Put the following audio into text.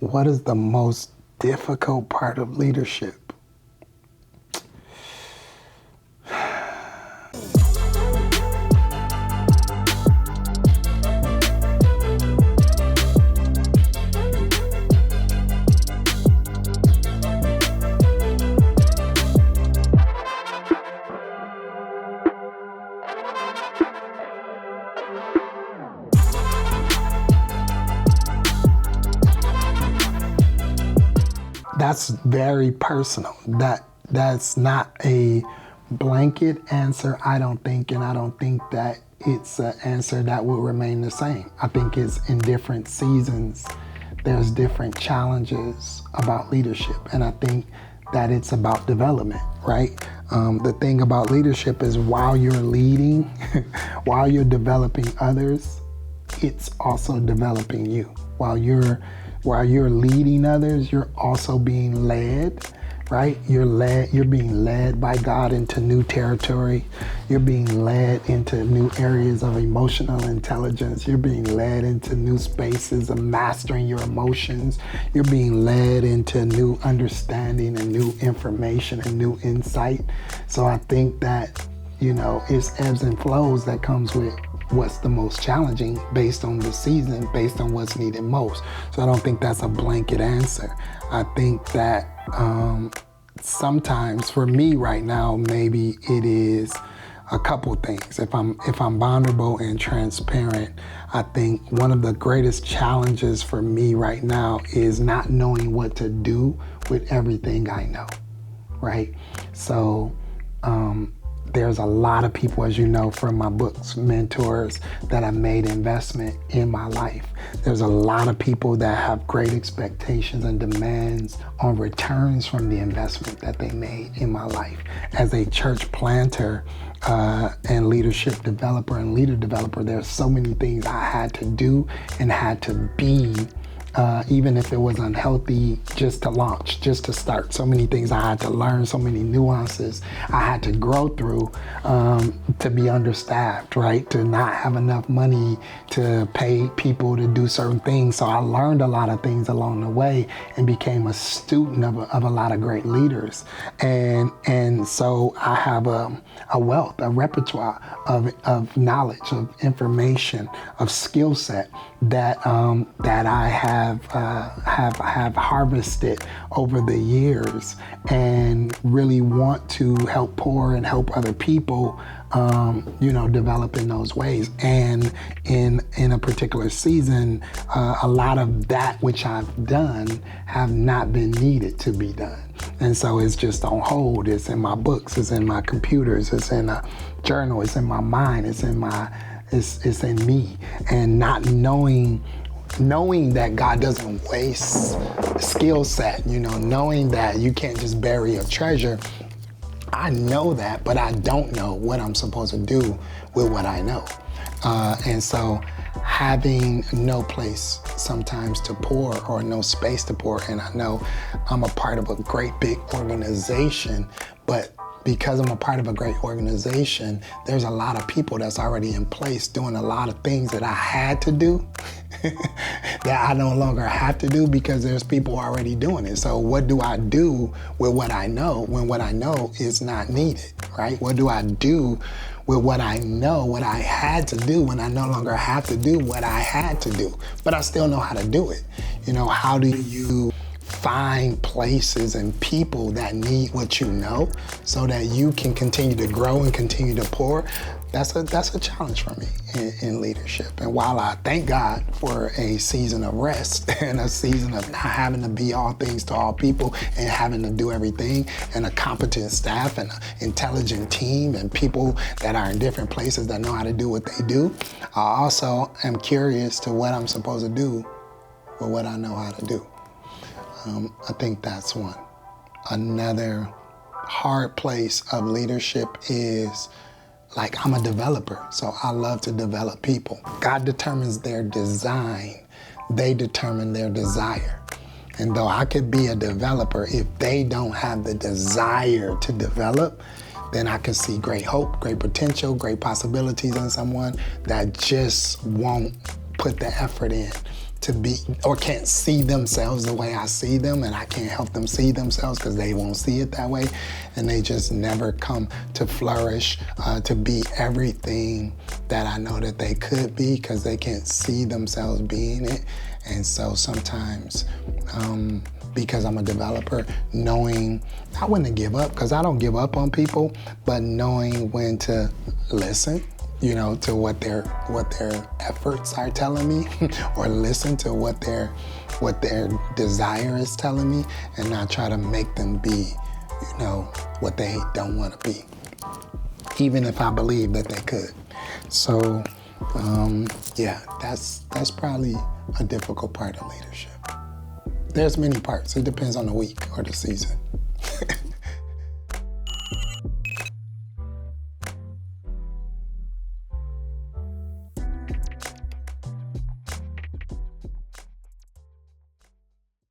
What is the most difficult part of leadership? That's very personal. That's not a blanket answer, I don't think, and I don't think that it's an answer that will remain the same. I think it's in different seasons, there's different challenges about leadership, and I think that it's about development, right? The thing about leadership is while you're leading, while you're developing others, it's also developing you. While you're leading others, you're also being led, right? You're being led by God into new territory. You're being led into new areas of emotional intelligence. You're being led into new spaces of mastering your emotions. You're being led into new understanding and new information and new insight. So I think that, it's ebbs and flows that comes with what's the most challenging based on the season, based on what's needed most. So I don't think that's a blanket answer. I think that sometimes for me right now, maybe it is a couple things. If I'm vulnerable and transparent, I think one of the greatest challenges for me right now is not knowing what to do with everything I know, right? So there's a lot of people, as you know, from my books, mentors that have made investment in my life. There's a lot of people that have great expectations and demands on returns from the investment that they made in my life. As a church planter and leadership developer and leader developer, there's so many things I had to do and had to be, even if it was unhealthy, just to launch, just to start. So many things I had to learn, so many nuances I had to grow through to be understaffed, right? To not have enough money to pay people to do certain things. So I learned a lot of things along the way and became a student of a lot of great leaders. And so I have a wealth, a repertoire of knowledge, of information, of skill set that I have harvested over the years, and really want to help pour and help other people, develop in those ways. And in a particular season, a lot of that which I've done have not been needed to be done. And so it's just on hold. It's in my books, it's in my computers, it's in a journal, it's in my mind, it's in me. And not knowing that God doesn't waste skill set, knowing that you can't just bury a treasure. I know that, but I don't know what I'm supposed to do with what I know. And so having no place sometimes to pour or no space to pour, and I know I'm a part of a great big organization, but because I'm a part of a great organization, there's a lot of people that's already in place doing a lot of things that I had to do that I no longer have to do because there's people already doing it. So what do I do with what I know when what I know is not needed, right? What do I do with what I know, what I had to do when I no longer have to do what I had to do, but I still know how to do it? How do you find places and people that need what you know so that you can continue to grow and continue to pour? That's a challenge for me in leadership. And while I thank God for a season of rest and a season of not having to be all things to all people and having to do everything, and a competent staff and an intelligent team and people that are in different places that know how to do what they do, I also am curious to what I'm supposed to do with what I know how to do. I think that's one. Another hard place of leadership is, I'm a developer, so I love to develop people. God determines their design, they determine their desire. And though I could be a developer, if they don't have the desire to develop, then I can see great hope, great potential, great possibilities in someone that just won't put the effort in to be, or can't see themselves the way I see them, and I can't help them see themselves because they won't see it that way, and they just never come to flourish, to be everything that I know that they could be because they can't see themselves being it. And so sometimes, because I'm a developer, knowing, I wouldn't give up because I don't give up on people, but knowing when to listen, you know, to what their efforts are telling me, or listen to what their desire is telling me, and not try to make them be, you know, what they don't want to be, even if I believe that they could. So, yeah, that's probably a difficult part of leadership. There's many parts. It depends on the week or the season.